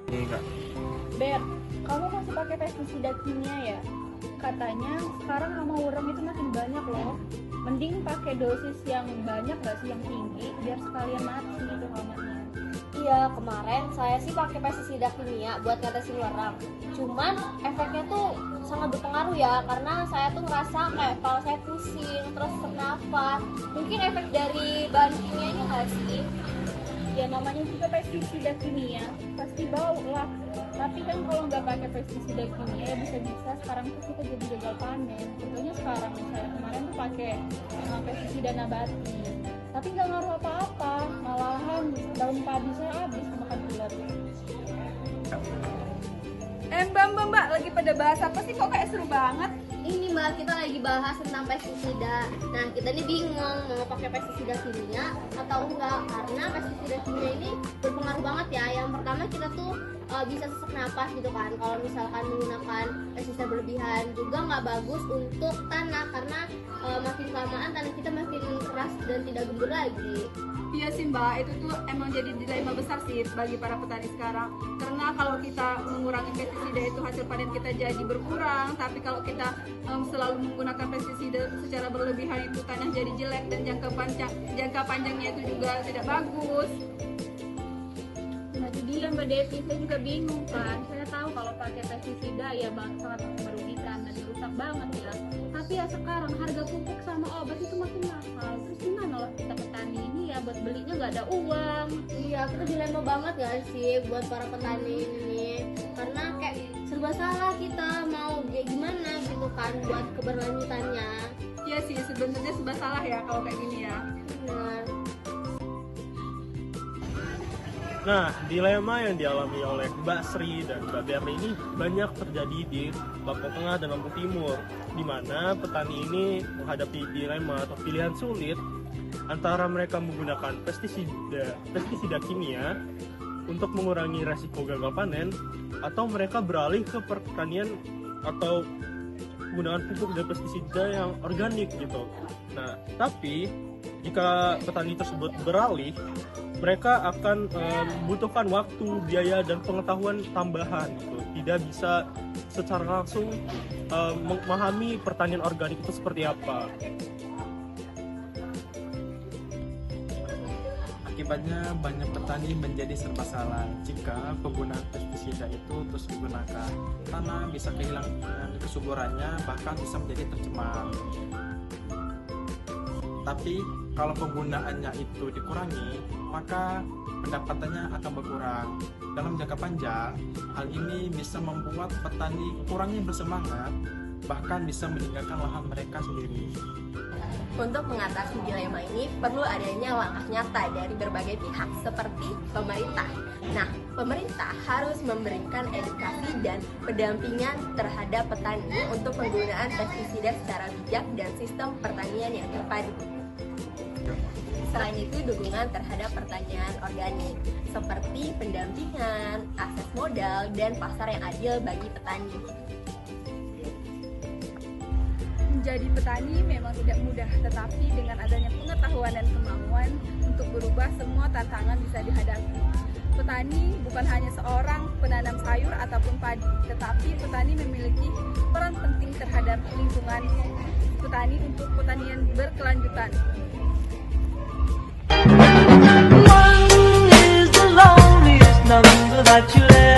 Enggak. Ber, kamu masih pakai pestisida kimia ya? Katanya sekarang hama urang itu makin banyak loh. Mending pakai dosis yang banyak gak sih, yang tinggi, biar sekalian mati itu hamanya. Iya, kemarin saya sih pakai pestisida kimia buat ngatasin warang. Cuman efeknya tuh sangat berpengaruh ya, karena saya tuh ngerasa kayak kepala saya pusing, terus sesak nafas. Mungkin efek dari bahan kimianya nggak sih? Ya namanya juga pestisida kimia, pasti bau lah. Tapi kan kalau nggak pakai pestisida kimia ya bisa-bisa sekarang tuh kita jadi gagal panen. Contohnya sekarang misalnya kemarin tuh pakai pestisida nabati, tapi nggak ngaruh apa-apa, malahan daun padi saya habis makan ulat. Mbak, lagi pada bahas apa sih, kok kayak seru banget? Ini Mbak, kita lagi bahas tentang pestisida. Nah, kita ini bingung mau pakai pestisida kimia atau enggak, karena pestisida kimia ini berpengaruh banget ya. Yang pertama kita tuh bisa sesak napas gitu kan. Kalau misalkan menggunakan pestisida berlebihan juga nggak bagus untuk tanah, karena makin kelamaan tanah kita makin keras dan tidak gembur lagi. Iya sih Mbak, itu tuh emang jadi dilema besar sih bagi para petani sekarang. Karena kalau kita mengurangi pestisida itu hasil panen kita jadi berkurang, tapi kalau kita selalu menggunakan pestisida secara berlebihan itu tanah jadi jelek dan jangka panjangnya itu juga tidak bagus. Nah itu dia Mbak Devi, saya juga bingung kan. Saya tahu kalau pakai pestisida ya sangat merugikan dan rusak banget ya. Tapi ya sekarang harga pupuk sama obat itu makin mahal. Terus gimana loh kita petani ini ya, buat belinya nggak ada uang. Iya, kita dilema banget gak sih buat para petani ini, karena kayak serba salah kita mau kayak gimana gitu kan buat keberlanjutannya. Iya sih, sebenarnya serba salah ya kalau kayak gini ya. Benar. Nah, dilema yang dialami oleh Mbak Sri dan Mbak Berli ini banyak terjadi di Lampung Tengah dan Lampung Timur, di mana petani ini menghadapi dilema atau pilihan sulit antara mereka menggunakan pestisida kimia untuk mengurangi resiko gagal panen, atau mereka beralih ke pertanian atau penggunaan pupuk dan pestisida yang organik gitu. Nah, tapi jika petani tersebut beralih, mereka akan membutuhkan waktu, biaya, dan pengetahuan tambahan gitu. Tidak bisa secara langsung memahami pertanian organik itu seperti apa. Akibatnya banyak petani menjadi serba salah jika penggunaan pestisida itu terus digunakan. Tanah bisa kehilangan kesuburannya, bahkan bisa menjadi tercemar. Tapi kalau penggunaannya itu dikurangi, maka pendapatannya akan berkurang. Dalam jangka panjang, hal ini bisa membuat petani kurangnya bersemangat, bahkan bisa meninggalkan lahan mereka sendiri. Untuk mengatasi dilema ini, perlu adanya langkah nyata dari berbagai pihak seperti pemerintah. Nah, pemerintah harus memberikan edukasi dan pendampingan terhadap petani untuk penggunaan pestisida secara bijak dan sistem pertanian yang terpadu. Selain itu, dukungan terhadap pertanian organik seperti pendampingan, akses modal, dan pasar yang adil bagi petani. Menjadi petani memang tidak mudah, tetapi dengan adanya pengetahuan dan kemauan untuk berubah, semua tantangan bisa dihadapi. Petani bukan hanya seorang penanam sayur ataupun padi, tetapi petani memiliki peran penting terhadap lingkungan petani untuk pertanian berkelanjutan. One is the loneliest number that you'll